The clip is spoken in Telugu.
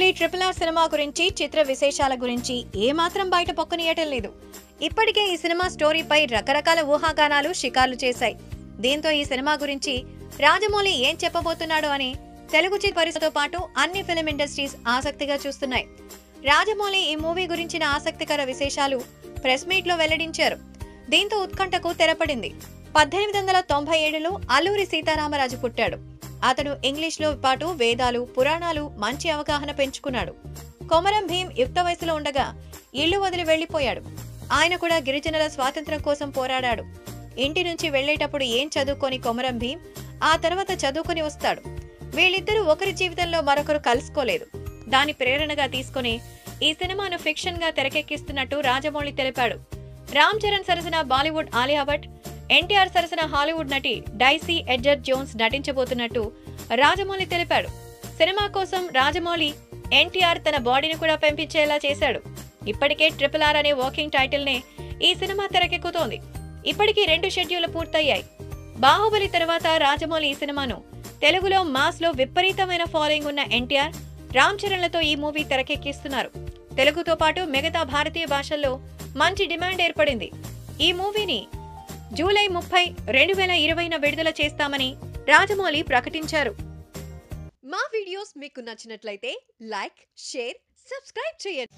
రాజమౌళి RRR సినిమా గురించి, చిత్ర విశేషాల గురించి ఏమాత్రం బయట పొక్కనియటం లేదు. ఇప్పటికే ఈ సినిమా స్టోరీపై రకరకాల ఊహాగానాలు షికార్లు చేశాయి. దీంతో ఈ సినిమా గురించి రాజమౌళి ఏం చెప్పబోతున్నాడు అని తెలుగు చిత్ర పరిశ్రమతో పాటు అన్ని ఫిల్మ్ ఇండస్ట్రీస్ ఆసక్తిగా చూస్తున్నాయి. రాజమౌళి ఈ మూవీ గురించిన ఆసక్తికర విశేషాలు ప్రెస్ మీట్ లో వెల్లడించారు. దీంతో ఉత్కంఠకు తెరపడింది. 1897లో అల్లూరి సీతారామరాజు పుట్టాడు. అతను ఇంగ్లీష్లో పాటు వేదాలు, పురాణాలు మంచి అవగాహన పెంచుకున్నాడు. కొమరం భీం యుక్త వయసులో ఉండగా ఇల్లు వదిలి వెళ్లిపోయాడు. ఆయన కూడా గిరిజనుల స్వాతంత్ర్యం కోసం పోరాడాడు. ఇంటి నుంచి వెళ్లేటప్పుడు ఏం చదువుకొని కొమరం భీం ఆ తర్వాత చదువుకొని వస్తాడు. వీళ్ళిద్దరూ ఒకరి జీవితంలో మరొకరు కలుసుకోలేదు. దాని ప్రేరణగా తీసుకుని ఈ సినిమాను ఫిక్షన్ గా తెరకెక్కిస్తున్నట్టు రాజమౌళి తెలిపాడు. రామ్ చరణ్ సరసన బాలీవుడ్ ఆలియా భట్, ఎన్టీఆర్ సరసన హాలీవుడ్ నటి డైసీ ఎడ్జర్ జోన్స్ నటించబోతున్నట్టు రాజమౌళి తెలిపాడు. సినిమా కోసం రాజమౌళి ఎన్టీఆర్ తన బాడీని కూడా పెంపించేలా చేశాడు. ఇప్పటికే RRR అనే వాకింగ్ టైటిల్ నే ఈ సినిమా తెరకెక్కుతోంది. ఇప్పటికీ 2 షెడ్యూళ్లు పూర్తయ్యాయి. బాహుబలి తర్వాత రాజమౌళి ఈ సినిమాను తెలుగులో మాస్ లో విపరీతమైన ఫాలోయింగ్ ఉన్న ఎన్టీఆర్, రామ్ చరణ్లతో ఈ మూవీ తెరకెక్కిస్తున్నారు. తెలుగుతో పాటు మిగతా భారతీయ భాషల్లో మంచి డిమాండ్ ఏర్పడింది. ఈ మూవీని జూలై 30, 2020న విడుదల చేస్తామని రాజమౌళి ప్రకటించారు. మా వీడియోస్ మీకు నచ్చినట్లయితే లైక్, షేర్, సబ్స్క్రైబ్ చేయండి.